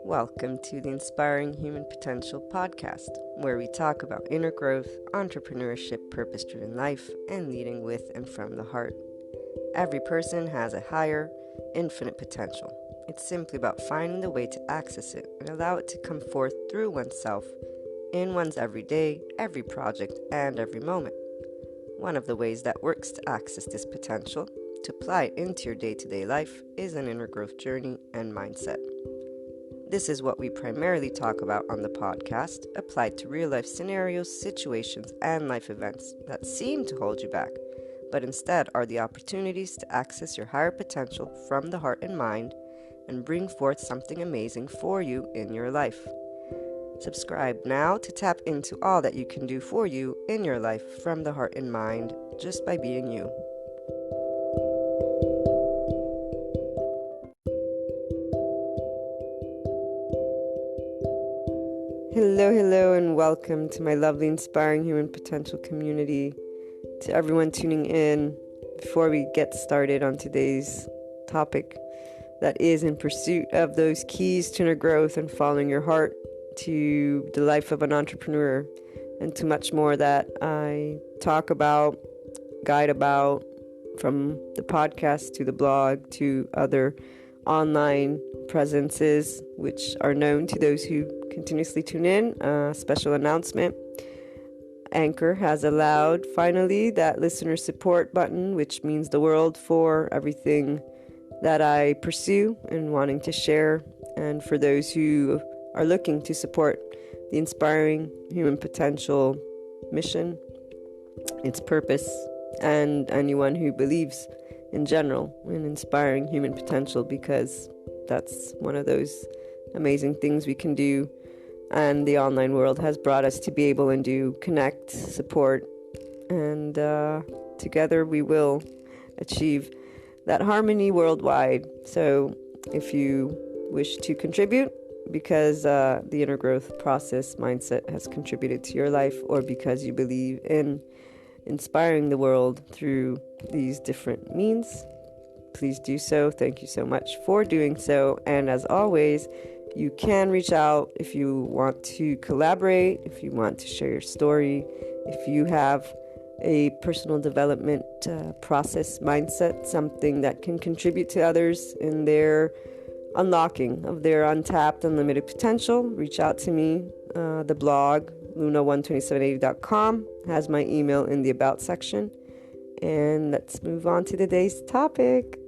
Welcome to the Inspiring Human Potential podcast, where we talk about inner growth, entrepreneurship, purpose-driven life, and leading with and from the heart. Every person has a higher, infinite potential. It's simply about finding the way to access it and allow it to come forth through oneself, in one's everyday, every project, and every moment. One of the ways that works to access this potential, to apply it into your day-to-day life, is an inner growth journey and mindset. This is what we primarily talk about on the podcast, applied to real-life scenarios, situations, and life events that seem to hold you back, but instead are the opportunities to access your higher potential from the heart and mind and bring forth something amazing for you in your life. Subscribe now to tap into all that you can do for you in your life from the heart and mind just by being you. Hello, and welcome to my lovely Inspiring Human Potential community. To everyone tuning in, before we get started on today's topic that is in pursuit of those keys to inner growth and following your heart to the life of an entrepreneur and to much more that I talk about, guide about, from the podcast to the blog to other online presences which are known to those who continuously tune in. Special announcement: Anchor has allowed finally that listener support button, which means the world for everything that I pursue and wanting to share, and for those who are looking to support the Inspiring Human Potential mission, its purpose, and anyone who believes in general in inspiring human potential, because that's one of those amazing things we can do, and the online world has brought us to be able and do connect, support, and together we will achieve that harmony worldwide. So if you wish to contribute because the inner growth process mindset has contributed to your life, or because you believe in inspiring the world through these different means, please do so. Thank you so much for doing so. And as always, you can reach out if you want to collaborate, if you want to share your story, if you have a personal development process mindset, something that can contribute to others in their unlocking of their untapped, unlimited potential. Reach out to me. The blog, luna12780.com, has my email in the About section. And let's move on to today's topic.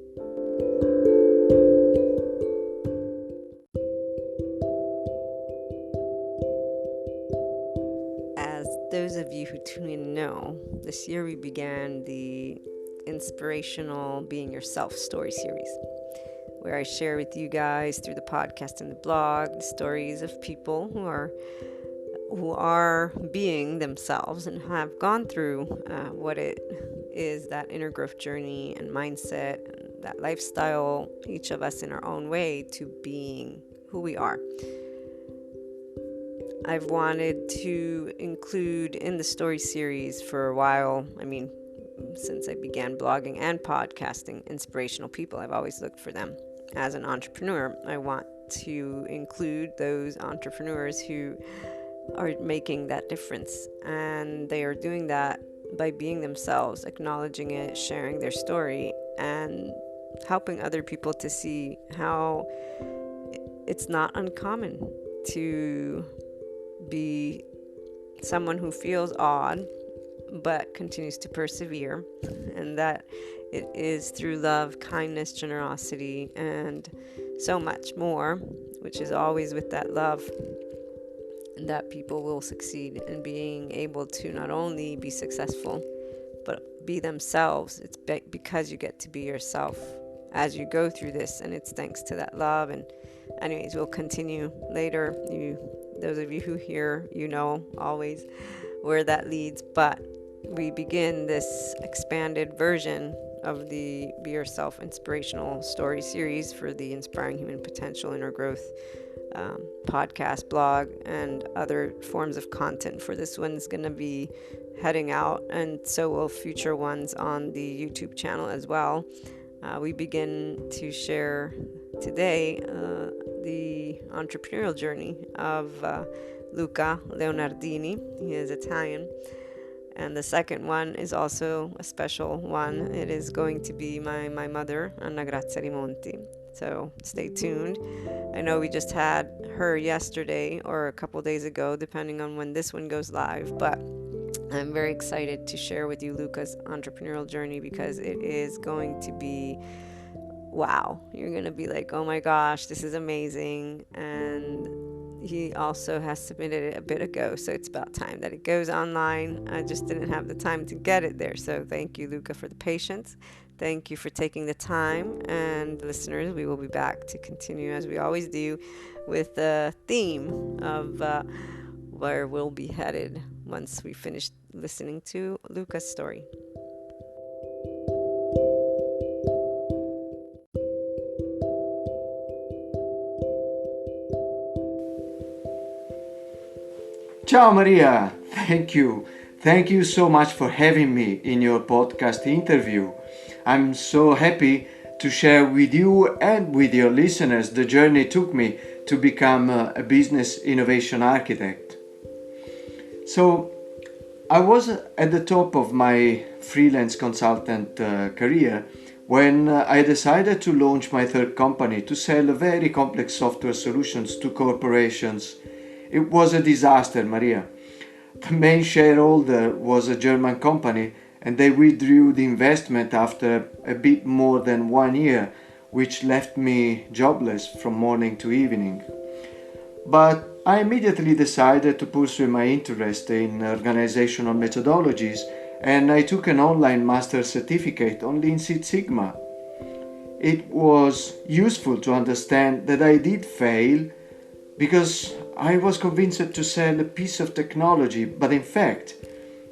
As those of you who tune in know, this year we began the Inspirational Being Yourself story series, where I share with you guys through the podcast and the blog the stories of people who are being themselves and have gone through what it is, that inner growth journey and mindset and that lifestyle, each of us in our own way, to being who we are. I've wanted to include in the story series for a while, since I began blogging and podcasting, inspirational people. I've always looked for them. As an entrepreneur, I want to include those entrepreneurs who are making that difference, and they are doing that by being themselves, acknowledging it, sharing their story, and helping other people to see how it's not uncommon to be someone who feels odd but continues to persevere, and that it is through love, kindness, generosity, and so much more, which is always with that love, that people will succeed in being able to not only be successful but be themselves. It's because you get to be yourself as you go through this, and it's thanks to that love. And anyways, we'll continue later. Those of you who hear, always where that leads, but we begin this expanded version of the Be Yourself Inspirational Story series for the Inspiring Human Potential Inner Growth podcast, blog, and other forms of content. For this one's going to be heading out, and so will future ones on the YouTube channel as well. We begin to share today the entrepreneurial journey of Luca Leonardini. He is Italian. And the second one is also a special one. It is going to be my mother, Anna Grazia Rimonti. So stay tuned. I know we just had her yesterday or a couple days ago, depending on when this one goes live. But I'm very excited to share with you Luca's entrepreneurial journey because it is going to be wow. You're going to be like, oh my gosh, this is amazing. And he also has submitted it a bit ago, so it's about time that it goes online. I just didn't have the time to get it there. So thank you, Luca, for the patience. Thank you for taking the time. And listeners, we will be back to continue as we always do with the theme of where we'll be headed once we finish listening to Luca's story. Ciao Maria, thank you. Thank you so much for having me in your podcast interview. I'm so happy to share with you and with your listeners the journey it took me to become a business innovation architect. So, I was at the top of my freelance consultant career when I decided to launch my third company to sell very complex software solutions to corporations. It was a disaster, Maria. The main shareholder was a German company and they withdrew the investment after a bit more than 1 year, which left me jobless from morning to evening. But I immediately decided to pursue my interest in organizational methodologies and I took an online master certificate on Lean Six Sigma. It was useful to understand that I did fail because I was convinced to sell a piece of technology, but in fact,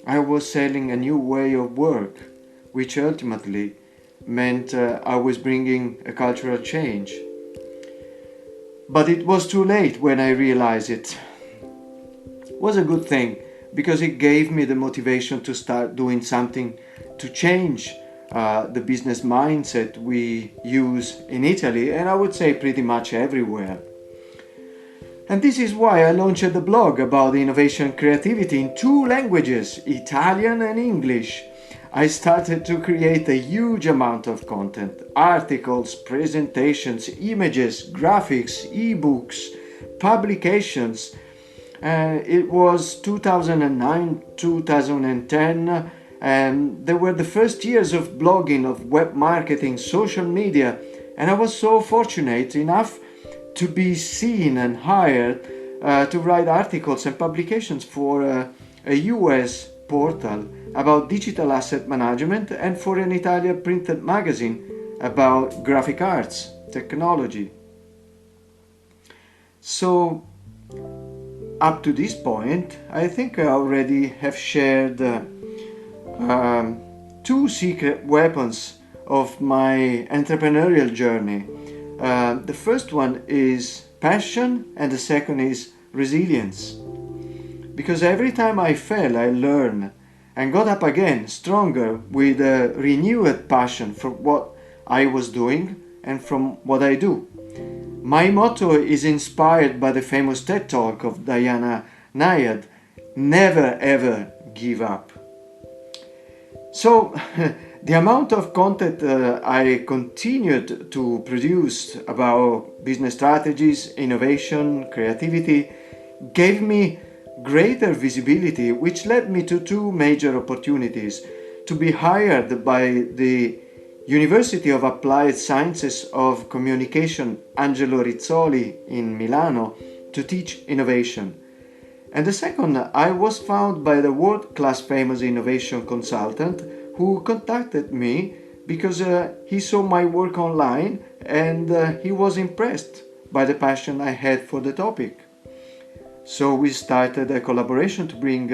I was selling a new way of work, which ultimately meant I was bringing a cultural change. But it was too late when I realized it. It was a good thing because it gave me the motivation to start doing something to change the business mindset we use in Italy and I would say pretty much everywhere. And this is why I launched a blog about innovation and creativity in 2 languages, Italian and English. I started to create a huge amount of content, articles, presentations, images, graphics, ebooks, publications. It was 2009, 2010, and they were the first years of blogging, of web marketing, social media, and I was so fortunate enough to be seen and hired to write articles and publications for a US portal about digital asset management and for an Italian printed magazine about graphic arts technology. So up to this point, I think I already have shared 2 secret weapons of my entrepreneurial journey. The first one is passion and the second is resilience. Because every time I fell, I learned and got up again stronger with a renewed passion for what I was doing and from what I do. My motto is inspired by the famous TED Talk of Diana Nyad, never ever give up. So the amount of content I continued to produce about business strategies, innovation, creativity gave me greater visibility, which led me to 2 major opportunities: to be hired by the University of Applied Sciences of Communication Angelo Rizzoli in Milano to teach innovation. And the second, I was found by the world-class famous innovation consultant who contacted me because he saw my work online and he was impressed by the passion I had for the topic. So we started a collaboration to bring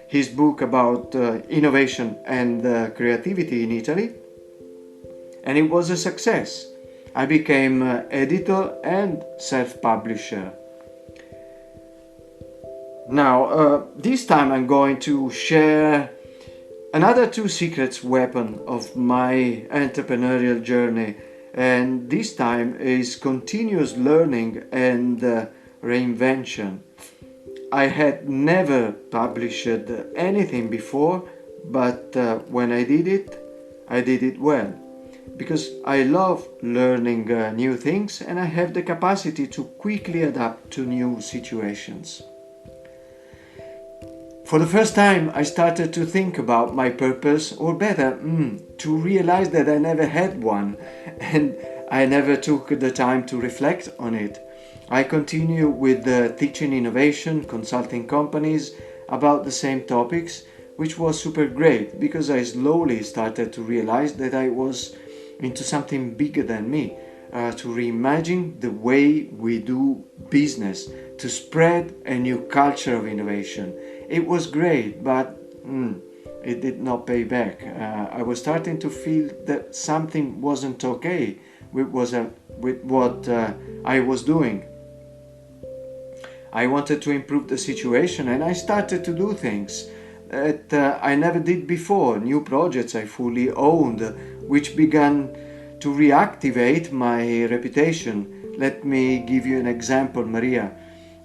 his book about innovation and creativity in Italy, and it was a success. I became editor and self-publisher. Now, this time I'm going to share another 2 secrets weapon of my entrepreneurial journey, and this time is continuous learning and reinvention. I had never published anything before, but when I did it well. Because I love learning new things and I have the capacity to quickly adapt to new situations. For the first time, I started to think about my purpose, or better, to realize that I never had one and I never took the time to reflect on it. I continue with teaching innovation, consulting companies about the same topics, which was super great because I slowly started to realize that I was into something bigger than me, to reimagine the way we do business, to spread a new culture of innovation. It was great, but it did not pay back. I was starting to feel that something wasn't okay with what I was doing. I wanted to improve the situation and I started to do things that I never did before, new projects I fully owned, which began to reactivate my reputation. Let me give you an example, Maria.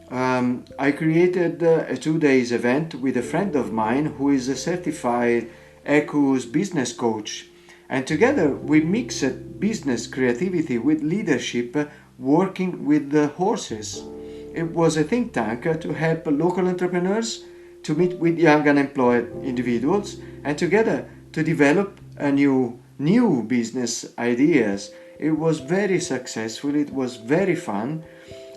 I created a 2 days event with a friend of mine who is a certified ECU's business coach. And together we mixed business creativity with leadership, working with the horses. It was a think tank to help local entrepreneurs to meet with young unemployed individuals and together to develop a new business ideas. It was very successful, it was very fun.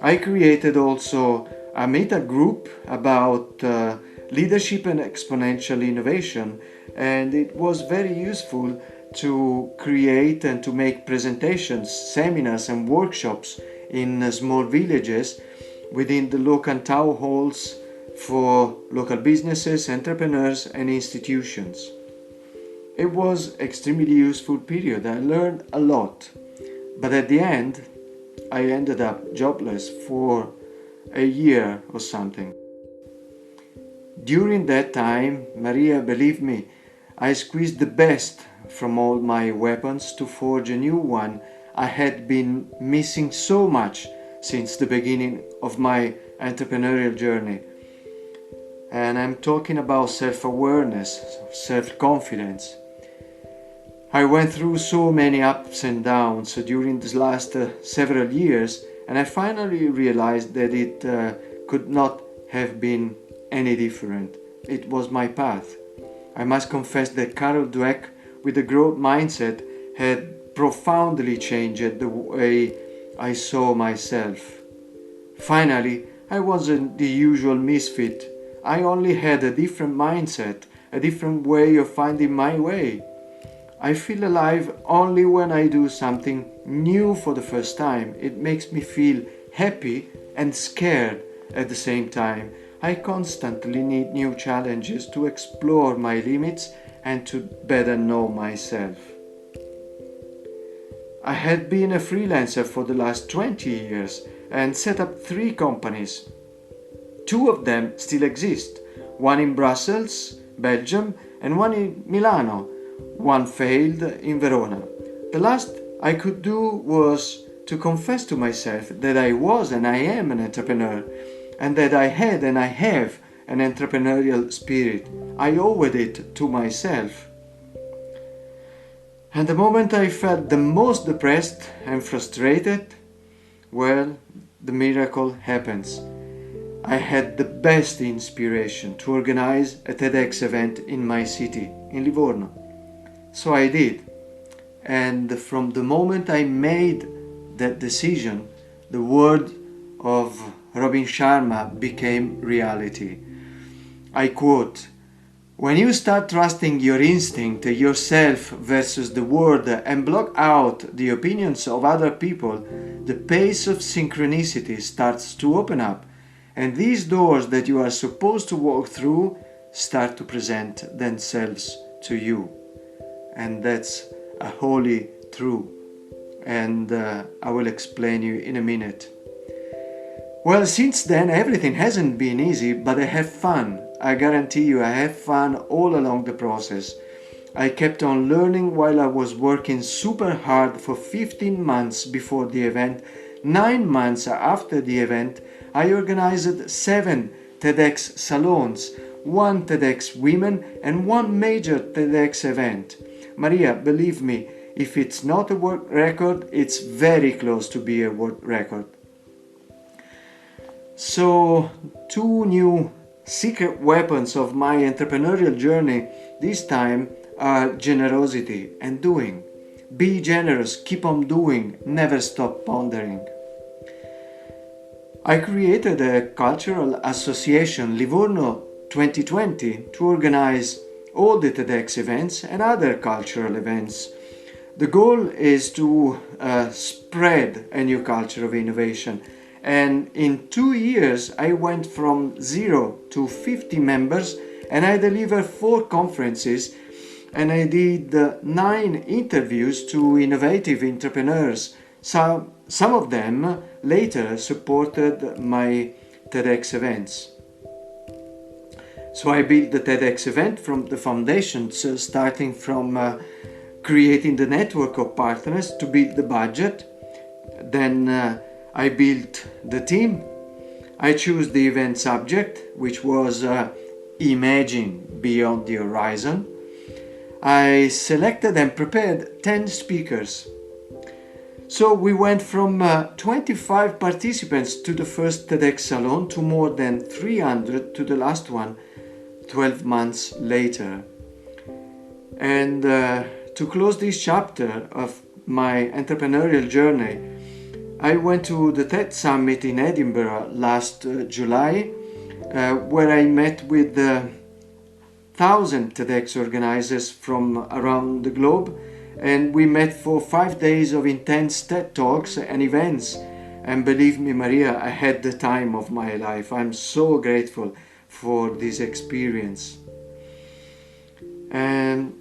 I created also a meta group about leadership and exponential innovation, and it was very useful to create and to make presentations, seminars and workshops in small villages within the local town halls for local businesses, entrepreneurs and institutions. It was extremely useful period. I learned a lot. But at the end, I ended up jobless for a year or something. During that time, Maria, believe me, I squeezed the best from all my weapons to forge a new one I had been missing so much since the beginning of my entrepreneurial journey. And I'm talking about self-awareness, self-confidence. I went through so many ups and downs during these last several years, and I finally realized that it could not have been any different. It was my path. I must confess that Carol Dweck, with the growth mindset, had profoundly changed the way I saw myself. Finally, I wasn't the usual misfit. I only had a different mindset, a different way of finding my way. I feel alive only when I do something new for the first time. It makes me feel happy and scared at the same time. I constantly need new challenges to explore my limits and to better know myself. I had been a freelancer for the last 20 years and set up 3 companies. 2 of them still exist, one in Brussels, Belgium, and one in Milano. One failed in Verona. The last I could do was to confess to myself that I was and I am an entrepreneur, and that I had and I have an entrepreneurial spirit. I owed it to myself. And the moment I felt the most depressed and frustrated, well, the miracle happens. I had the best inspiration to organize a TEDx event in my city, in Livorno. So I did. And from the moment I made that decision, the word of Robin Sharma became reality. I quote, "When you start trusting your instinct, yourself versus the world, and block out the opinions of other people, the pace of synchronicity starts to open up, and these doors that you are supposed to walk through start to present themselves to you." And that's a holy truth, and I will explain you in a minute. Well, since then everything hasn't been easy, but I have fun. I guarantee you I have fun all along the process. I kept on learning while I was working super hard for 15 months before the event. 9 months after the event, I organized 7 TEDx salons, 1 TEDx Women, and 1 major TEDx event. Maria, believe me, if it's not a world record, it's very close to be a world record. So, 2 new secret weapons of my entrepreneurial journey this time are generosity and doing. Be generous, keep on doing, never stop pondering. I created a cultural association, Livorno 2020, to organize all the TEDx events and other cultural events. The goal is to spread a new culture of innovation. And in 2 years, I went from 0 to 50 members, and I delivered 4 conferences, and I did 9 interviews to innovative entrepreneurs. Some of them later supported my TEDx events. So I built the TEDx event from the foundations, starting from creating the network of partners to build the budget. Then I built the team. I chose the event subject, which was Imagine Beyond the Horizon. I selected and prepared 10 speakers. So we went from 25 participants to the first TEDx Salon to more than 300 to the last one 12 months later. And to close this chapter of my entrepreneurial journey, I went to the TED Summit in Edinburgh last July, where I met with 1,000 TEDx organizers from around the globe, and we met for 5 days of intense TED Talks and events. And believe me, Maria, I had the time of my life. I'm so grateful for this experience. And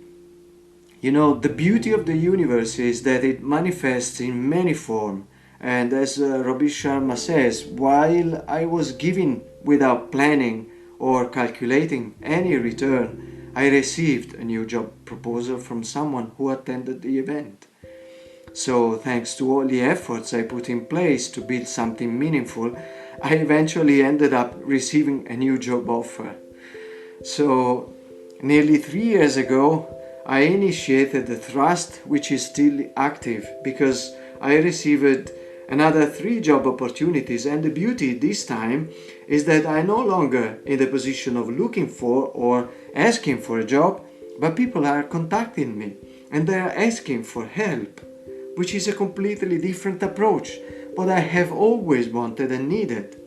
you know, the beauty of the universe is that it manifests in many forms. And as Robin Sharma says, while I was giving without planning or calculating any return, I received a new job proposal from someone who attended the event. So thanks to all the efforts I put in place to build something meaningful, I eventually ended up receiving a new job offer. So nearly 3 years ago, I initiated the trust, which is still active, because I received another 3 job opportunities, and the beauty this time is that I'm no longer in the position of looking for or asking for a job, but people are contacting me and they are asking for help, which is a completely different approach, but I have always wanted and needed.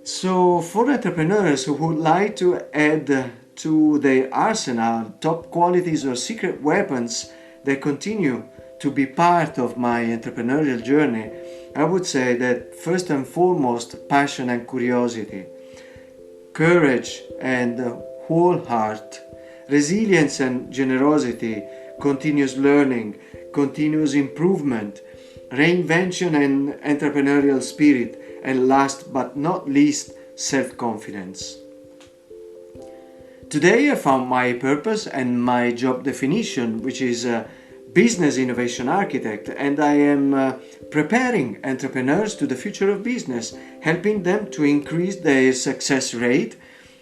So for entrepreneurs who would like to add to their arsenal top qualities or secret weapons that continue to be part of my entrepreneurial journey, I would say that first and foremost, passion and curiosity, courage and whole heart, resilience and generosity, continuous learning, continuous improvement, reinvention and entrepreneurial spirit, and last but not least, self-confidence. Today I found my purpose and my job definition, which is business innovation architect, and I am preparing entrepreneurs to the future of business, helping them to increase their success rate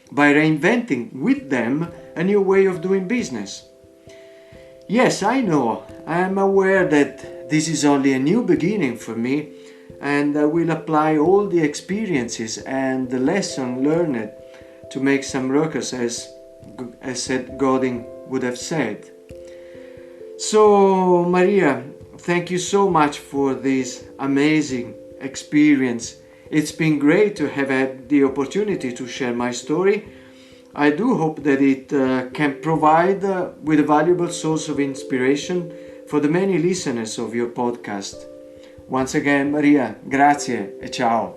by reinventing with them a new way of doing business. Yes, I know, I am aware that this is only a new beginning for me, and I will apply all the experiences and the lesson learned to make some ruckus, as Seth Godin would have said. So, Maria, thank you so much for this amazing experience. It's been great to have had the opportunity to share my story. I do hope that it can provide with a valuable source of inspiration for the many listeners of your podcast. Once again, Maria, grazie e ciao.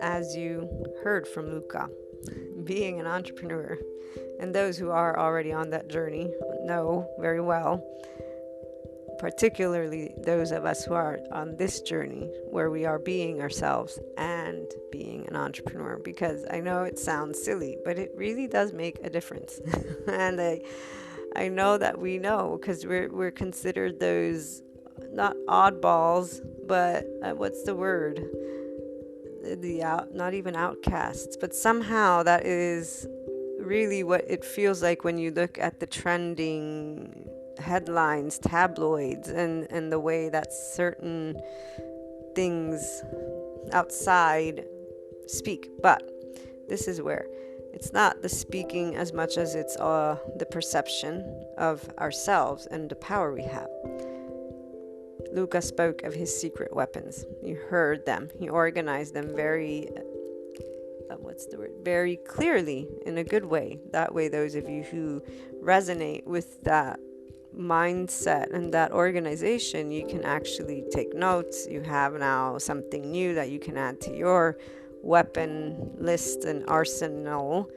As you heard from Luca, being an entrepreneur, and those who are already on that journey know very well, particularly those of us who are on this journey where we are being ourselves and being an entrepreneur. Because I know it sounds silly, but it really does make a difference. And I know that we know, because we're considered those, not oddballs, but what's the word? Not even outcasts, but somehow that is really what it feels like when you look at the trending headlines, tabloids, and the way that certain things outside speak. But this is where it's not the speaking as much as it's the perception of ourselves and the power we have. Luca spoke of his secret weapons. You heard them. He organized them very very clearly, in a good way. That way, those of you who resonate with that mindset and that organization, you can actually take notes. You have now something new that you can add to your weapon list and arsenal.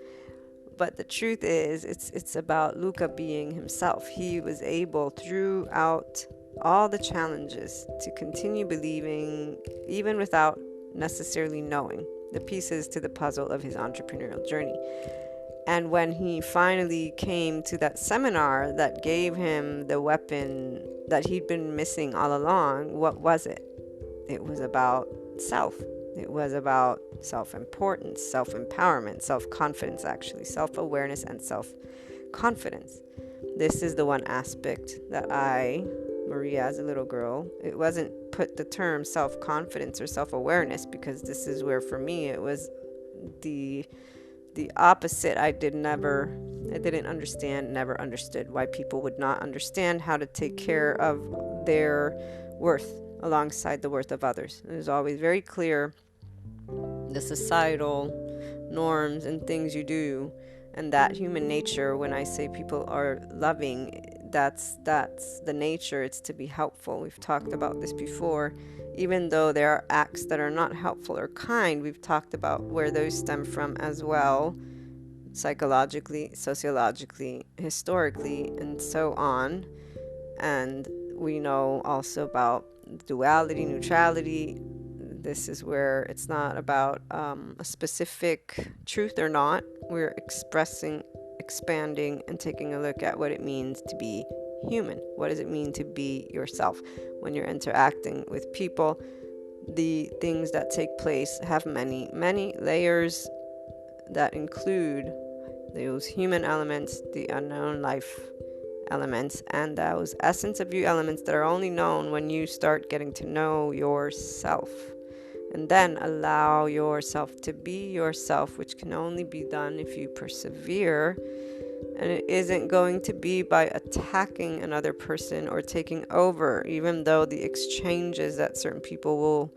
But the truth is, it's about Luca being himself. He was able, throughout all the challenges, to continue believing, even without necessarily knowing the pieces to the puzzle of his entrepreneurial journey. And when he finally came to that seminar that gave him the weapon that he'd been missing all along, what was it? It was about self. It was about self-importance, self-empowerment, self-confidence, actually, self-awareness and self-confidence. This is the one aspect that Maria, as a little girl, it wasn't put the term self-confidence or self-awareness, because this is where, for me, it was the opposite. I didn't understand, never understood why people would not understand how to take care of their worth alongside the worth of others. It was always very clear, the societal norms and things you do, and that human nature. When I say people are loving, that's the nature. It's to be helpful. We've talked about this before. Even though there are acts that are not helpful or kind, we've talked about where those stem from as well, psychologically, sociologically, historically, and so on. And we know also about duality, neutrality. This is where it's not about a specific truth or not. We're expressing, expanding, and taking a look at what it means to be human. What does it mean to be yourself? When you're interacting with people, the things that take place have many, many layers that include those human elements, the unknown life elements, and those essence of you elements that are only known when you start getting to know yourself. And then allow yourself to be yourself, which can only be done if you persevere. And it isn't going to be by attacking another person or taking over, even though the exchanges that certain people will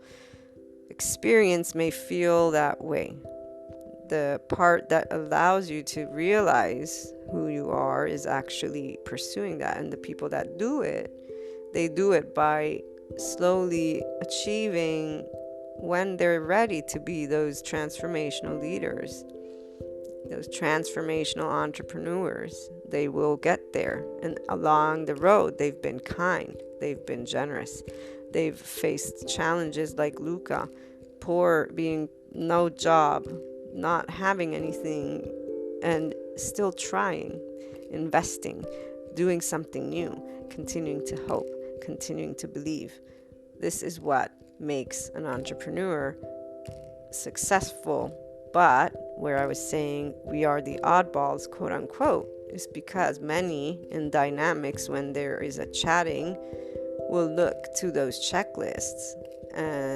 experience may feel that way. The part that allows you to realize who you are is actually pursuing that. And the people that do it, they do it by slowly achieving, when they're ready to be those transformational leaders, those transformational entrepreneurs. They will get there. And along the road, they've been kind, they've been generous, they've faced challenges like Luca, being no job, not having anything, and still trying, investing, doing something new, continuing to hope, continuing to believe. This is what makes an entrepreneur successful. But where I was saying we are the oddballs, quote unquote, is because many in dynamics, when there is a chatting, will look to those checklists,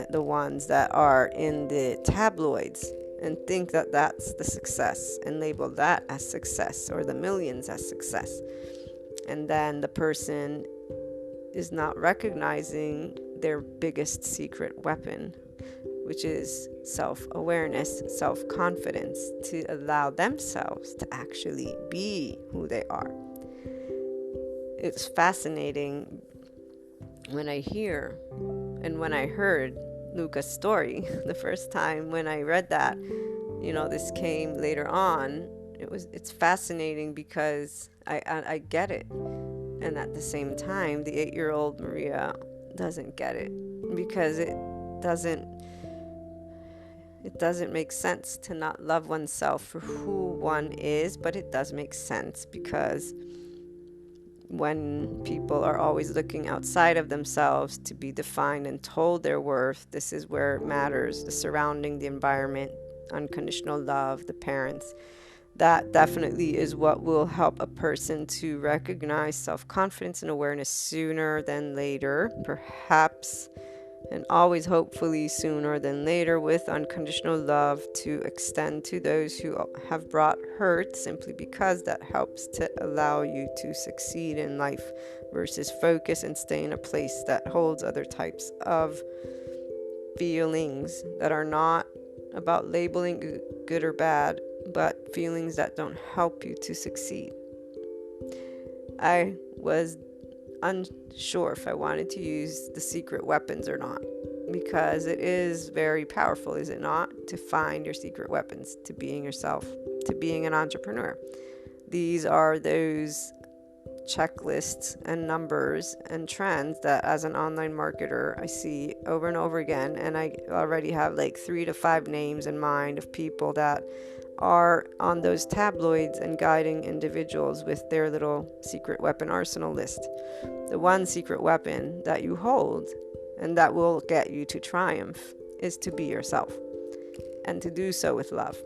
the ones that are in the tabloids, and think that that's the success, and label that as success, or the millions as success. And then the person is not recognizing their biggest secret weapon, which is self-awareness, self-confidence, to allow themselves to actually be who they are. It's fascinating when I hear and when I heard Luca's story the first time. When I read that, this came later on. It's fascinating because I get it. And at the same time, the 8-year-old Maria doesn't get it because doesn't it doesn't make sense to not love oneself for who one is, but it does make sense because when people are always looking outside of themselves to be defined and told their worth, this is where it matters. The surrounding, the environment, unconditional love, the parents. That definitely is what will help a person to recognize self-confidence and awareness sooner than later, perhaps, and always hopefully sooner than later, with unconditional love to extend to those who have brought hurt, simply because that helps to allow you to succeed in life versus focus and stay in a place that holds other types of feelings that are not about labeling good or bad, but feelings that don't help you to succeed. I was unsure if I wanted to use the secret weapons or not, because it is very powerful, is it not, to find your secret weapons to being yourself, to being an entrepreneur. These are those checklists and numbers and trends that, as an online marketer, I see over and over again, and I already have like 3 to 5 names in mind of people that are on those tabloids and guiding individuals with their little secret weapon arsenal list. The one secret weapon that you hold and that will get you to triumph is to be yourself, and to do so with love.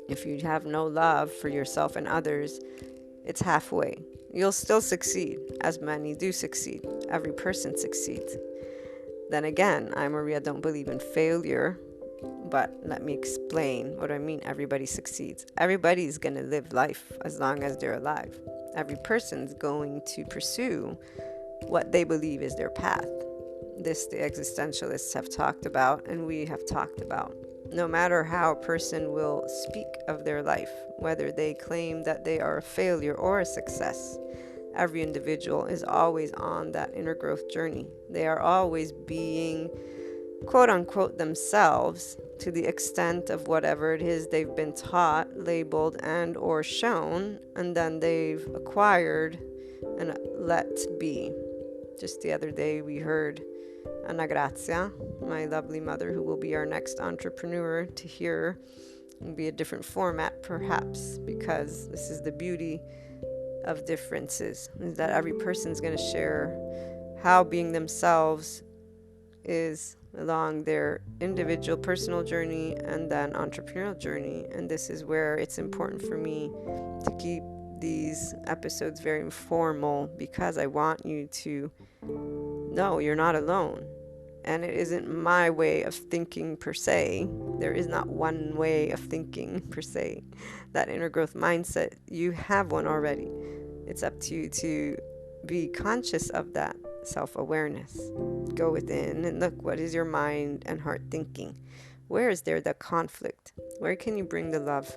If you have no love for yourself and others, it's halfway. You'll still succeed, as many do succeed. Every person succeeds. Then again, I, Maria, don't believe in failure, but let me explain what I mean. Everybody succeeds. Everybody's going to live life as long as they're alive. Every person's going to pursue what they believe is their path. This the existentialists have talked about, and we have talked about. No matter how a person will speak of their life, whether they claim that they are a failure or a success, every individual is always on that inner growth journey. They are always being, quote unquote, themselves to the extent of whatever it is they've been taught, labeled, and or shown, and then they've acquired and let be. Just the other day we heard Anna Grazia, my lovely mother, who will be our next entrepreneur to hear. It'll be a different format perhaps, because this is the beauty of differences, is that every person's going to share how being themselves is along their individual personal journey and then entrepreneurial journey. And this is where it's important for me to keep these episodes very informal, because I want you to know you're not alone. And it isn't my way of thinking per se. There is not one way of thinking per se. That inner growth mindset, you have one already. It's up to you to be conscious of that self-awareness. Go within and look, what is your mind and heart thinking? Where is there the conflict? Where can you bring the love?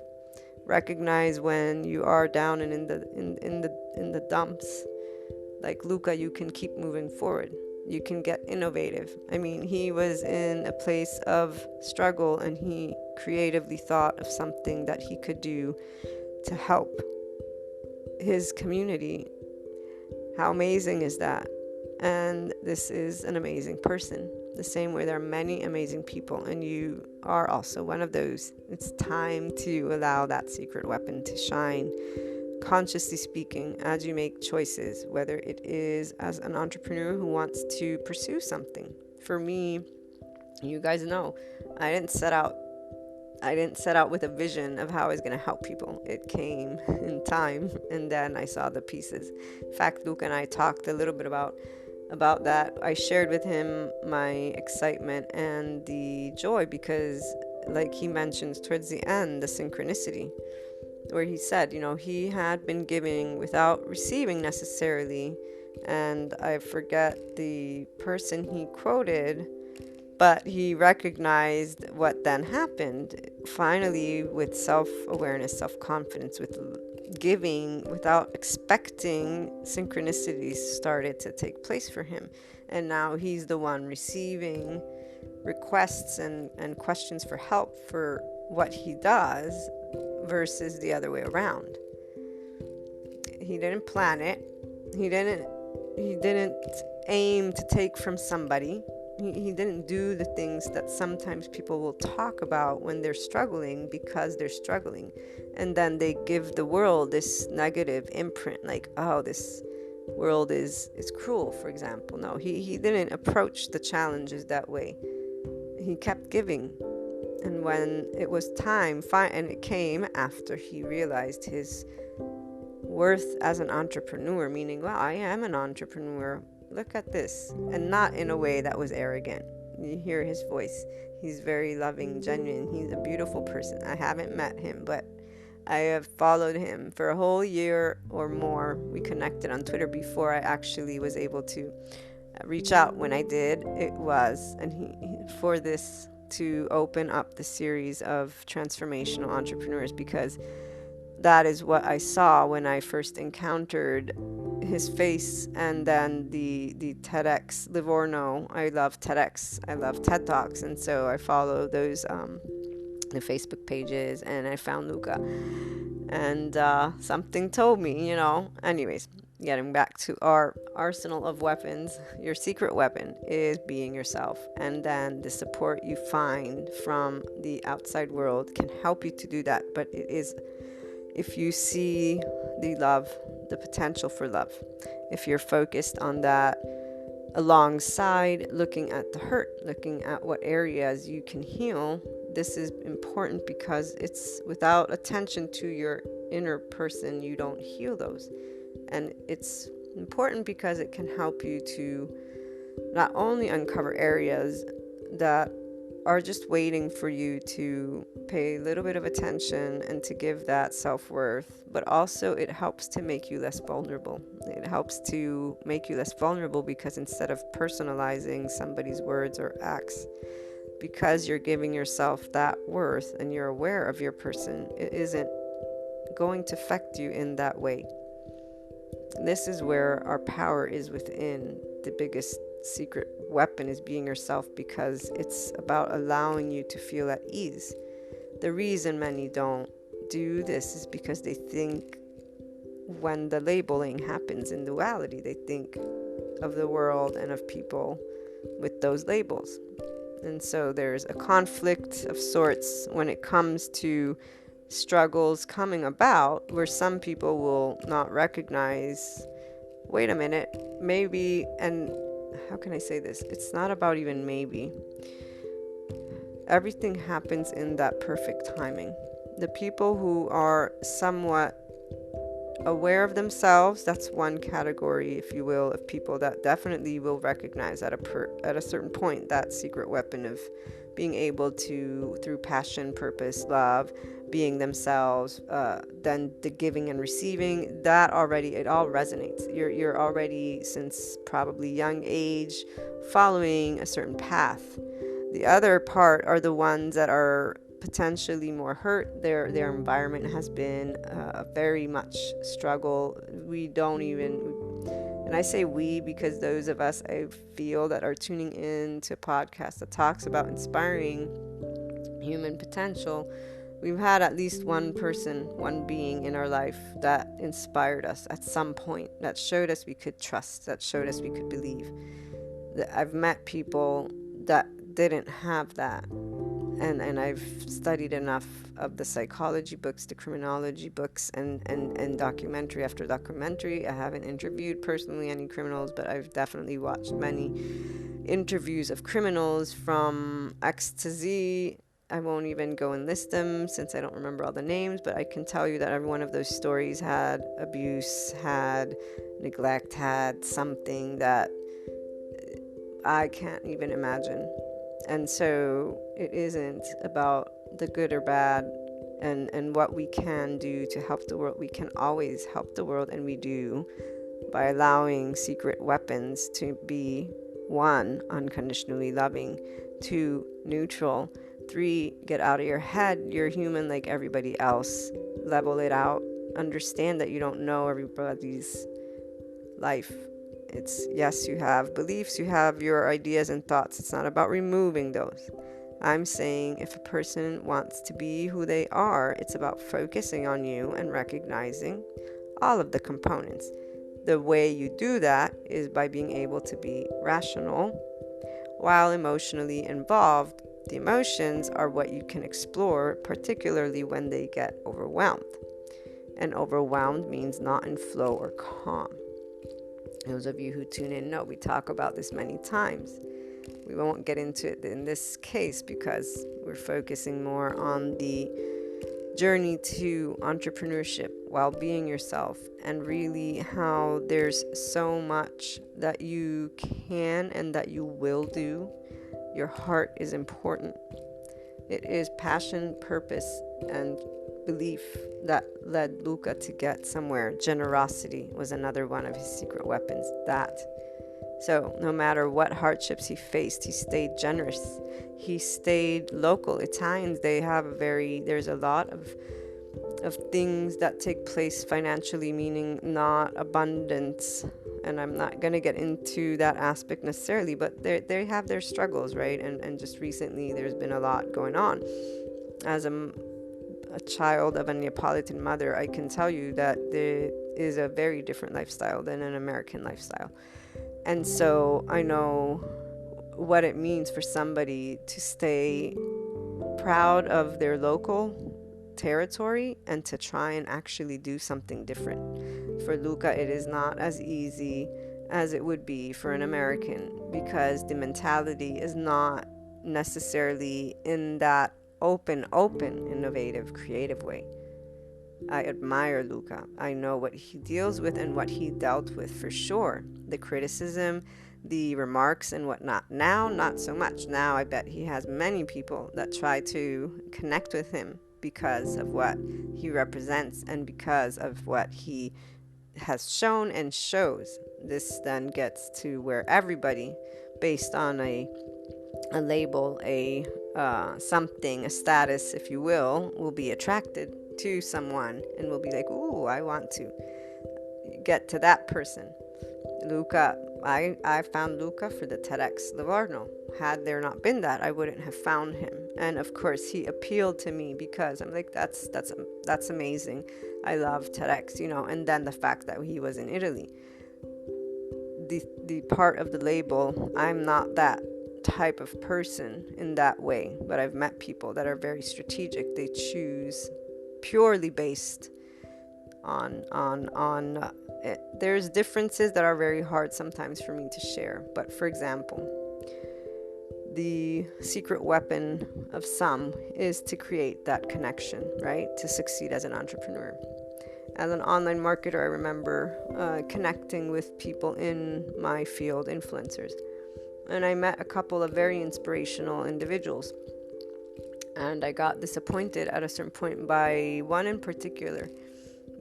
Recognize when you are down and in the dumps. Like Luca, you can keep moving forward. You can get innovative. I mean, he was in a place of struggle and he creatively thought of something that he could do to help his community. How amazing is that? And this is an amazing person. The same way there are many amazing people, and you are also one of those. It's time to allow that secret weapon to shine, consciously speaking, as you make choices, whether it is as an entrepreneur who wants to pursue something. For me, you guys know, I didn't set out with a vision of how I was going to help people. It came in time, and then I saw the pieces. In fact, Luca and I talked a little bit about that. I shared with him my excitement and the joy, because like he mentions towards the end, the synchronicity, where he said, he had been giving without receiving necessarily, and I forget the person he quoted, but he recognized what then happened. Finally, with self-awareness, self-confidence, with giving without expecting, synchronicities started to take place for him. And now he's the one receiving requests and questions for help for what he does versus the other way around. He didn't plan it. He didn't aim to take from somebody. He didn't do the things that sometimes people will talk about when they're struggling, because they're struggling, and then they give the world this negative imprint, like, oh, this world is cruel, for example. No, he didn't approach the challenges that way. He kept giving. And when it was time, and it came after he realized his worth as an entrepreneur, meaning, wow, I am an entrepreneur. Look at this. And not in a way that was arrogant. You hear his voice. He's very loving, genuine. He's a beautiful person. I haven't met him, but I have followed him for a whole year or more. We connected on Twitter before I actually was able to reach out. When I did, it was, and for this to open up the series of transformational entrepreneurs, because that is what I saw when I first encountered his face. And then the TEDx Livorno. I love TEDx. I love TED Talks, and so I follow those the Facebook pages, and I found Luca, and something told me, Anyways, getting back to our arsenal of weapons, your secret weapon is being yourself, and then the support you find from the outside world can help you to do that. But it is, if you see the love, the potential for love, if you're focused on that alongside looking at the hurt, looking at what areas you can heal, this is important, because it's without attention to your inner person, you don't heal those. And it's important because it can help you to not only uncover areas that are just waiting for you to pay a little bit of attention and to give that self-worth, but also it helps to make you less vulnerable. It helps to make you less vulnerable because instead of personalizing somebody's words or acts, because you're giving yourself that worth and you're aware of your person, it isn't going to affect you in that way. This is where our power is within. The biggest secret weapon is being yourself, because it's about allowing you to feel at ease. The reason many don't do this is because they think, when the labeling happens in duality, they think of the world and of people with those labels. And so there's a conflict of sorts when it comes to struggles coming about, where some people will not recognize, wait a minute, maybe, and how can I say this? It's not about even maybe. Everything happens in that perfect timing. The people who are somewhat aware of themselves, that's one category, if you will, of people that definitely will recognize at a certain point that secret weapon of being able to, through passion, purpose, love, being themselves, then the giving and receiving, that already, it all resonates. You're already, since probably young age, following a certain path. The other part are the ones that are potentially more hurt. Their environment has been very much struggle. We don't even, and I say we because those of us, I feel, that are tuning in to a podcast that talks about inspiring human potential, we've had at least one person, one being in our life that inspired us at some point, that showed us we could trust, that showed us we could believe. I've met people that didn't have that, and I've studied enough of the psychology books, the criminology books, and documentary after documentary. I haven't interviewed personally any criminals, but I've definitely watched many interviews of criminals from X to Z. I won't even go and list them since I don't remember all the names, but I can tell you that every one of those stories had abuse, had neglect, had something that I can't even imagine. And so it isn't about the good or bad and what we can do to help the world. We can always help the world, and we do, by allowing secret weapons to be 1, unconditionally loving, 2, neutral, 3, get out of your head. You're human like everybody else. Level it out. Understand that you don't know everybody's life. It's, yes, you have beliefs, you have your ideas and thoughts. It's not about removing those. I'm saying if a person wants to be who they are, it's about focusing on you and recognizing all of the components. The way you do that is by being able to be rational while emotionally involved. The emotions are what you can explore, particularly when they get overwhelmed. And overwhelmed means not in flow or calm. Those of you who tune in know we talk about this many times. We won't get into it in this case because we're focusing more on the journey to entrepreneurship while being yourself, and really how there's so much that you can and that you will do. Your heart is important. It is passion, purpose, and belief that led Luca to get somewhere. Generosity was another one of his secret weapons. So no matter what hardships he faced, he stayed generous. He stayed local. Italians, there's a lot of things that take place financially, meaning not abundance. And I'm not going to get into that aspect necessarily, but they have their struggles, right? And just recently, there's been a lot going on. As a child of a Neapolitan mother, I can tell you that there is a very different lifestyle than an American lifestyle. And so I know what it means for somebody to stay proud of their local territory and to try and actually do something different. For Luca, it is not as easy as it would be for an American, because the mentality is not necessarily in that open, innovative, creative way. I admire Luca. I know what he deals with and what he dealt with for sure. The criticism, the remarks and whatnot. Now, not so much. Now, I bet he has many people that try to connect with him because of what he represents and because of what he has shown and shows. This then gets to where everybody, based on a label, a something, a status, if you will be attracted to someone and will be like, ooh, I want to get to that person. Luca, I found Luca for the TEDx Livorno. Had there not been that, I wouldn't have found him. And of course, he appealed to me because I'm like, that's amazing. I love TEDx, And then the fact that he was in Italy, the part of the label, I'm not that type of person in that way, but I've met people that are very strategic. They choose purely based on it. There's differences that are very hard sometimes for me to share, but for example, the secret weapon of some is to create that connection, right? To succeed as an entrepreneur. As an online marketer, I remember connecting with people in my field, influencers, and I met a couple of very inspirational individuals, and I got disappointed at a certain point by one in particular,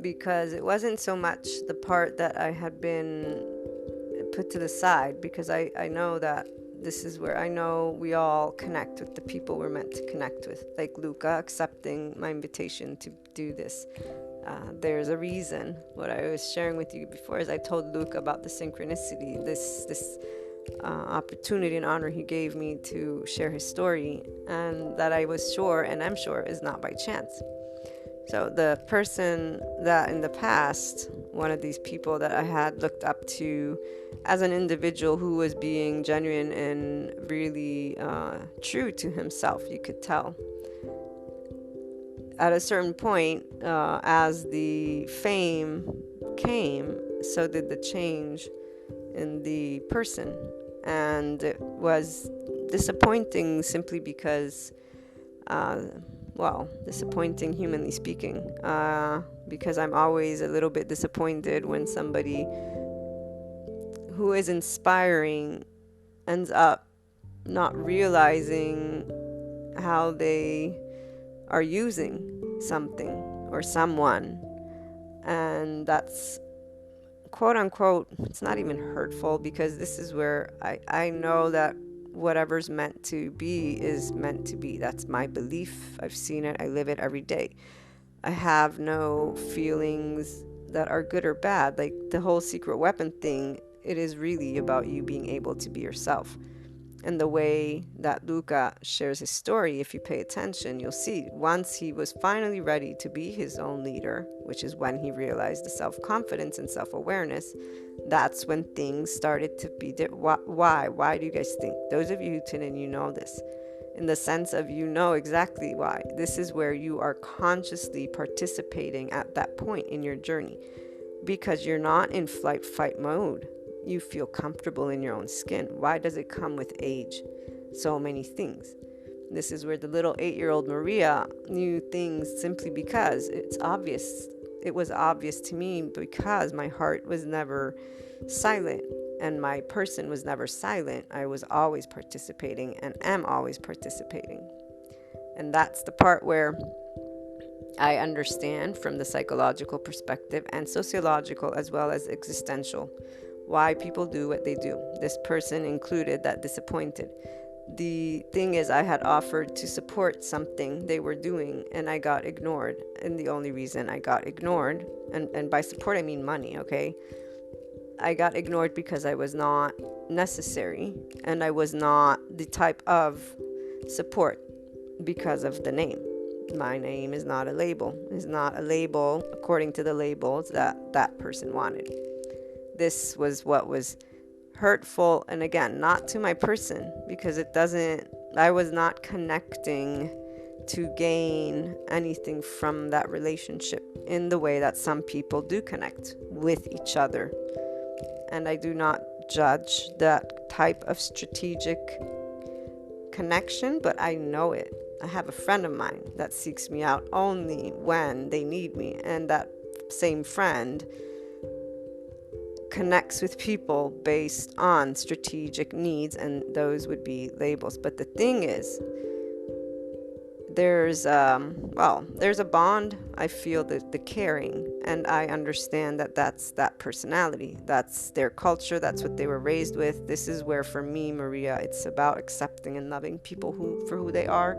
because it wasn't so much the part that I had been put to the side, because I know that this is where I know we all connect with the people we're meant to connect with, like Luca accepting my invitation to do this. There's a reason. What I was sharing with you before is I told Luca about the synchronicity, this opportunity and honor he gave me to share his story, and that I was sure, and I'm sure, is not by chance. So the person that in the past, one of these people that I had looked up to as an individual who was being genuine and really true to himself, you could tell. At a certain point, as the fame came, so did the change in the person. And it was disappointing simply because, disappointing humanly speaking, because I'm always a little bit disappointed when somebody who is inspiring ends up not realizing how they are using something or someone. And that's, quote unquote, it's not even hurtful, because this is where I know that whatever's meant to be is meant to be. That's my belief. I've seen it. I live it every day. I have no feelings that are good or bad. Like the whole secret weapon thing, it is really about you being able to be yourself. And the way that Luca shares his story, if you pay attention, you'll see once he was finally ready to be his own leader, which is when he realized the self-confidence and self-awareness, that's when things started to be why? Why do you guys think? Those of you who tune in, you know this. In the sense of you know exactly why. This is where you are consciously participating at that point in your journey because you're not in flight fight mode. You feel comfortable in your own skin. Why does it come with age? So many things. This is where the little 8-year-old Maria knew things simply because it's obvious. It was obvious to me because my heart was never silent and my person was never silent. I was always participating and am always participating. And that's the part where I understand from the psychological perspective and sociological as well as existential why people do what they do. This person included that disappointed. The thing is, I had offered to support something they were doing and I got ignored. And the only reason I got ignored, and by support I mean money, okay? I got ignored because I was not necessary and I was not the type of support because of the name. My name is not a label. It's not a label according to the labels that that person wanted. This was what was hurtful, and again, not to my person, because I was not connecting to gain anything from that relationship in the way that some people do connect with each other. And I do not judge that type of strategic connection, but I know it. I have a friend of mine that seeks me out only when they need me, and that same friend connects with people based on strategic needs, and those would be labels. But the thing is, there's a bond. I feel the caring, and I understand that that's that personality, that's their culture, that's what they were raised with. This is where, for me, Maria, it's about accepting and loving people for who they are.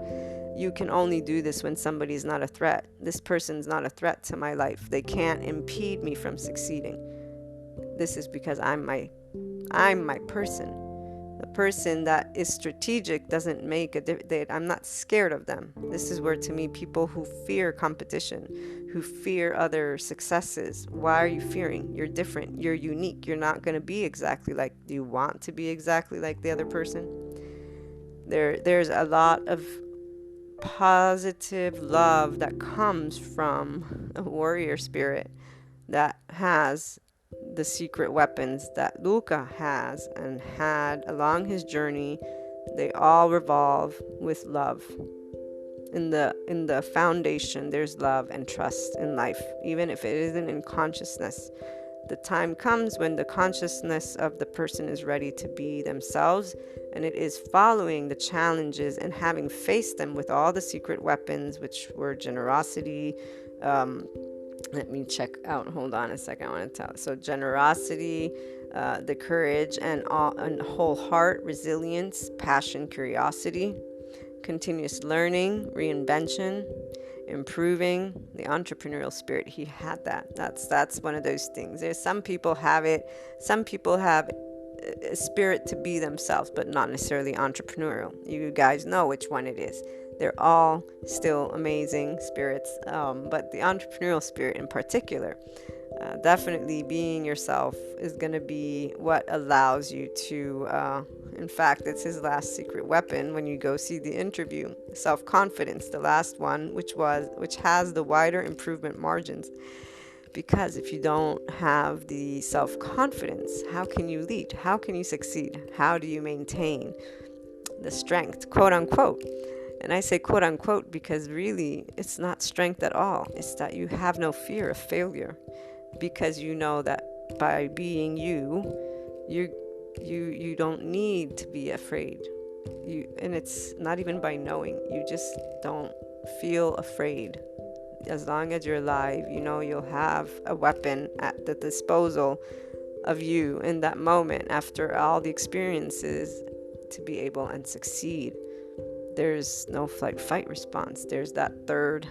You can only do this when somebody's not a threat. This person's not a threat to my life. They can't impede me from succeeding. This is because I'm my person. The person that is strategic doesn't make a difference. I'm not scared of them. This is where, to me, people who fear competition, who fear other successes, why are you fearing? You're different. You're unique. You're not going to be exactly like, do you want to be exactly like the other person? There's a lot of positive love that comes from a warrior spirit that has the secret weapons that Luca has and had along his journey. They all revolve with love. In the foundation, there's love and trust in life, even if it isn't in consciousness. The time comes when the consciousness of the person is ready to be themselves, and it is following the challenges and having faced them with all the secret weapons, which were generosity. Let me check out. Hold on a second. I want to tell. So generosity, the courage, and whole heart, resilience, passion, curiosity, continuous learning, reinvention, improving, the entrepreneurial spirit. He had that. That's one of those things. There's some people have it. Some people have a spirit to be themselves, but not necessarily entrepreneurial. You guys know which one it is. They're all still amazing spirits, but the entrepreneurial spirit in particular, definitely being yourself is going to be what allows you to, in fact, it's his last secret weapon when you go see the interview, self-confidence, the last one, which has the wider improvement margins. Because if you don't have the self-confidence, how can you lead? How can you succeed? How do you maintain the strength, quote unquote? And I say quote unquote because really it's not strength at all. It's that you have no fear of failure because you know that by being you don't need to be afraid. And it's not even by knowing. You just don't feel afraid. As long as you're alive, you know you'll have a weapon at the disposal of you in that moment after all the experiences to be able and succeed. There's no fight response. There's that third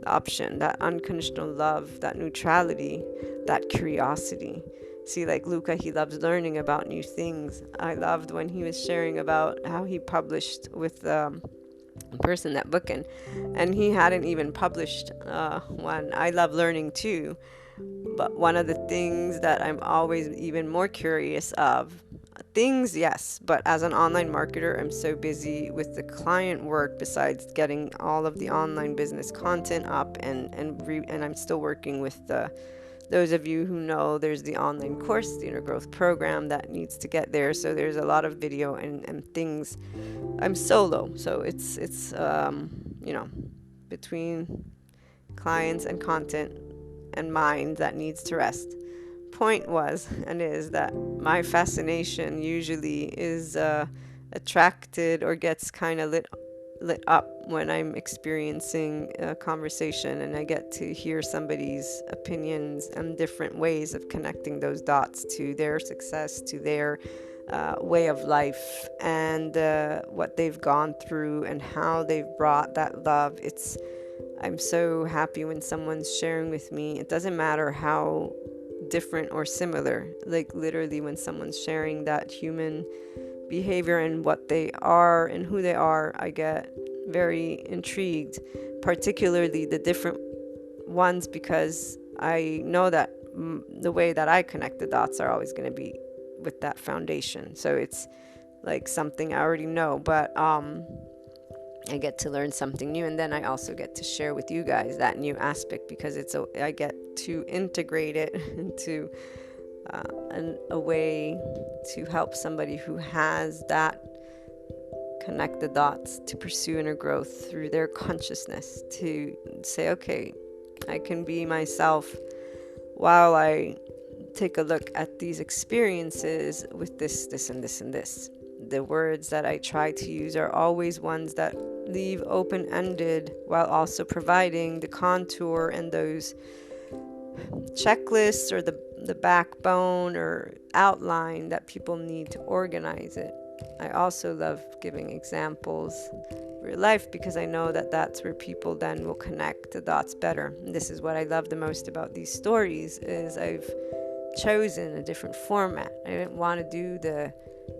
option, that unconditional love, that neutrality, that curiosity. See, like Luca, he loves learning about new things. I loved when he was sharing about how he published with person that book, and he hadn't even published one. I love learning too, but one of the things that I'm always even more curious of, things, yes, but as an online marketer, I'm so busy with the client work besides getting all of the online business content up, and I'm still working with the those of you who know, there's the online course, the inner growth program that needs to get there. So there's a lot of video and things. I'm solo, so it's between clients and content and mind that needs to rest. Point was and is that my fascination usually is attracted or gets kind of lit up when I'm experiencing a conversation and I get to hear somebody's opinions and different ways of connecting those dots to their success, to their way of life, and what they've gone through and how they've brought that love. I'm so happy when someone's sharing with me. It doesn't matter how different or similar, like literally when someone's sharing that human behavior and what they are and who they are, I get very intrigued, particularly the different ones, because I know that the way that I connect the dots are always going to be with that foundation. So it's like something I already know, but I get to learn something new, and then I also get to share with you guys that new aspect, because I get to integrate it into a way to help somebody who has that connect the dots to pursue inner growth through their consciousness, to say, okay, I can be myself while I take a look at these experiences with this, and this, and this. The words that I try to use are always ones that leave open-ended while also providing the contour and those checklists or the backbone or outline that people need to organize it. I also love giving examples of real life, because I know that that's where people then will connect the dots better. And this is what I love the most about these stories, is I've chosen a different format. I didn't want to do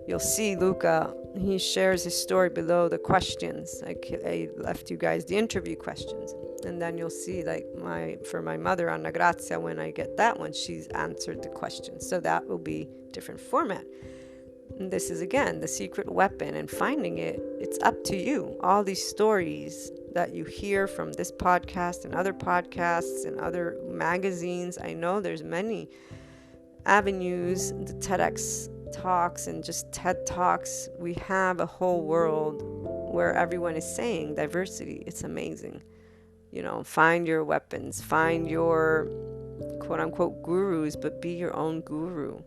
you'll see Luca, he shares his story below the questions. I left you guys the interview questions. And then you'll see, like, for my mother, Anna Grazia, when I get that one, she's answered the questions. So that will be different format. And this is, again, the secret weapon, and finding it's up to you. All these stories that you hear from this podcast and other podcasts and other magazines, I know there's many avenues, the TEDx talks and just TED Talks. We have a whole world where everyone is saying diversity. It's amazing. Find your weapons, find your quote unquote gurus, but be your own guru.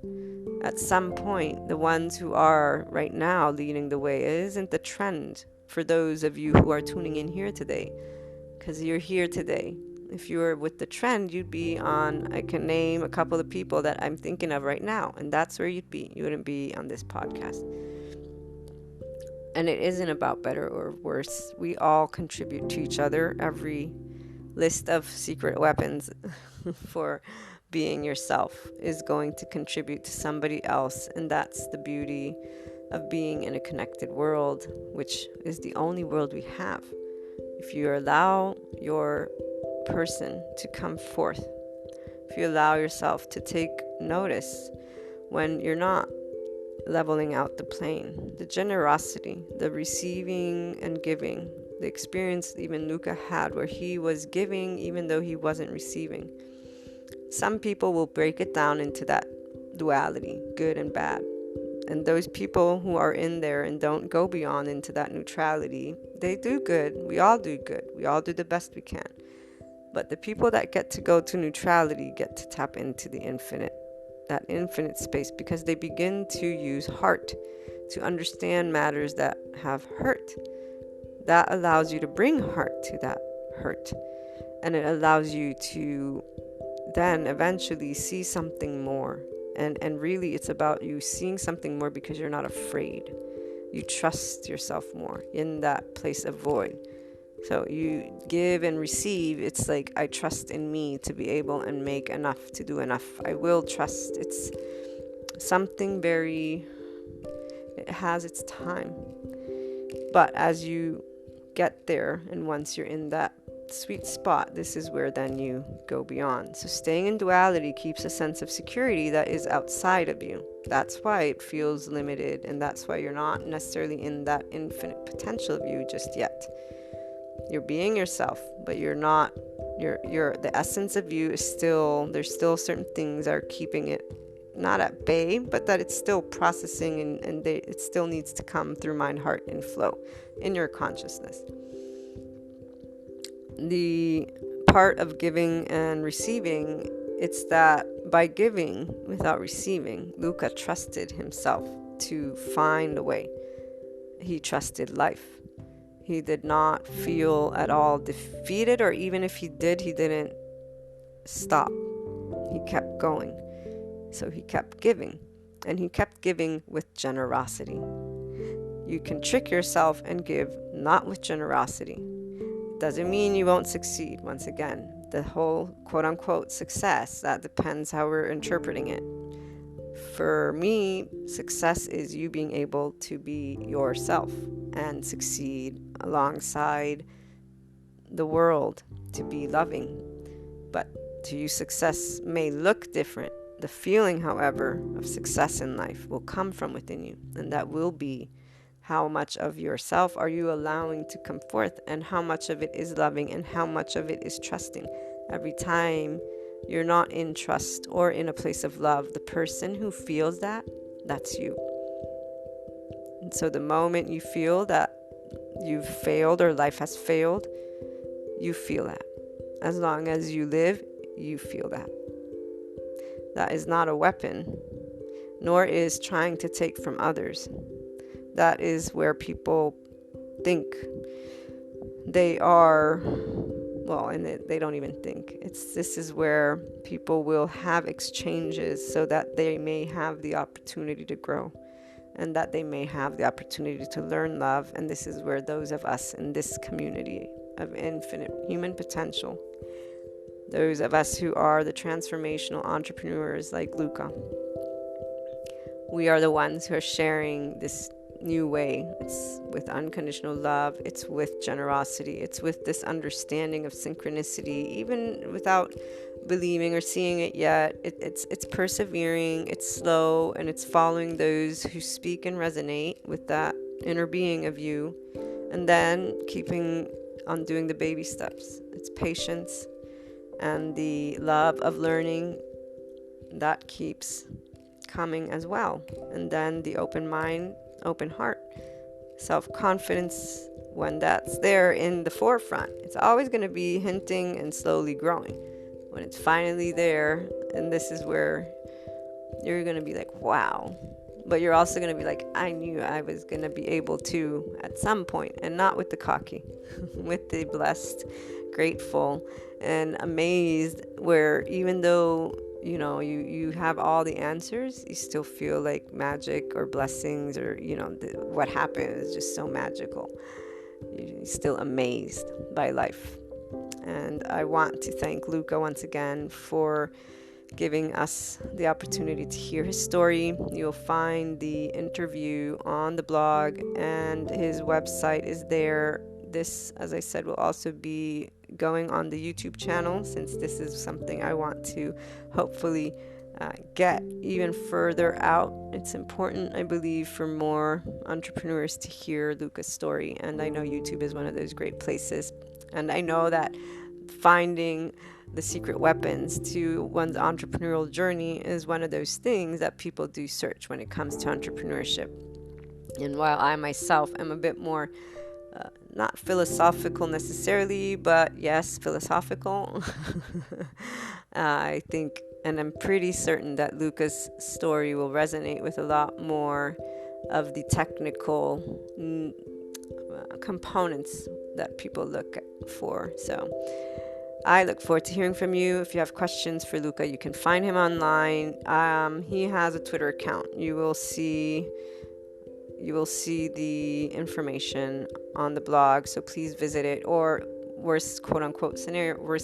At some point, the ones who are right now leading the way, it isn't the trend for those of you who are tuning in here today, because you're here today. If you were with the trend, you'd be on, I can name a couple of people that I'm thinking of right now, and that's where you'd be. You wouldn't be on this podcast. And it isn't about better or worse. We all contribute to each other. Every list of secret weapons for being yourself is going to contribute to somebody else. And that's the beauty of being in a connected world, which is the only world we have. If you allow your person to come forth, if you allow yourself to take notice when you're not leveling out the plane, the generosity, the receiving and giving, the experience even Luca had where he was giving even though he wasn't receiving. Some people will break it down into that duality, good and bad. And those people who are in there and don't go beyond into that neutrality, they do good. We all do good. We all do the best we can. But the people that get to go to neutrality get to tap into the infinite, that infinite space, because they begin to use heart to understand matters that have hurt. That allows you to bring heart to that hurt. And it allows you to then eventually see something more. And really it's about you seeing something more because you're not afraid. You trust yourself more in that place of void. So you give and receive. It's like, I trust in me to be able and make enough to do enough. I will trust. It's something it has its time. But as you get there, and once you're in that sweet spot, this is where then you go beyond. So staying in duality keeps a sense of security that is outside of you. That's why it feels limited, and that's why you're not necessarily in that infinite potential of you just yet. You're being yourself, but you're not. The essence of you is still, there's still certain things that are keeping it not at bay, but that it's still processing, and it still needs to come through mind, heart, and flow in your consciousness. The part of giving and receiving, it's that by giving without receiving, Luca trusted himself to find a way. He trusted life. He did not feel at all defeated, or even if he did, he didn't stop. He kept going. So he kept giving, and he kept giving with generosity. You can trick yourself and give not with generosity. Doesn't mean you won't succeed. Once again, the whole quote-unquote success, that depends how we're interpreting it. For me, success is you being able to be yourself and succeed alongside the world, to be loving. But to you, success may look different. The feeling, however, of success in life will come from within you, and that will be how much of yourself are you allowing to come forth, and how much of it is loving, and how much of it is trusting. Every time you're not in trust or in a place of love, the person who feels that, that's you. And so the moment you feel that you've failed or life has failed, you feel that. As long as you live, you feel that. That is not a weapon, nor is trying to take from others. That is where people think they are, well, and they don't even think. This is where people will have exchanges so that they may have the opportunity to grow, and that they may have the opportunity to learn love. And this is where those of us in this community of infinite human potential, those of us who are the transformational entrepreneurs like Luca, we are the ones who are sharing this new way. It's with unconditional love, it's with generosity, it's with this understanding of synchronicity, even without believing or seeing it yet. It's persevering, it's slow, and it's following those who speak and resonate with that inner being of you, and then keeping on doing the baby steps. It's patience and the love of learning that keeps coming as well. And then the open mind, open heart, self-confidence, when that's there in the forefront. It's always going to be hinting and slowly growing. When it's finally there, and this is where you're going to be like, wow. But you're also going to be like, I knew I was going to be able to at some point, and not with the cocky, with the blessed, grateful, and amazed, where even though you have all the answers, you still feel like magic or blessings, or what happened is just so magical. You're still amazed by life. And I want to thank Luca once again for giving us the opportunity to hear his story. You'll find the interview on the blog, and his website is there. This, as I said, will also be going on the YouTube channel, since this is something I want to hopefully get even further out. It's important, I believe, for more entrepreneurs to hear Luca's story, and I know YouTube is one of those great places. And I know that finding the secret weapons to one's entrepreneurial journey is one of those things that people do search when it comes to entrepreneurship. And while I myself am a bit more not philosophical necessarily, but yes, philosophical, I think, and I'm pretty certain that Luca's story will resonate with a lot more of the technical components that people look for. So I look forward to hearing from you. If you have questions for Luca, you can find him online. He has a Twitter account. You will see You will see the information on the blog, so please visit it. Or worst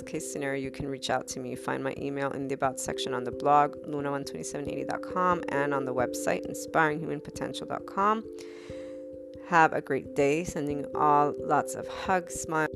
case scenario, you can reach out to me. Find my email in the about section on the blog, luna12780.com, and on the website, inspiringhumanpotential.com. Have a great day. Sending you all lots of hugs, smiles.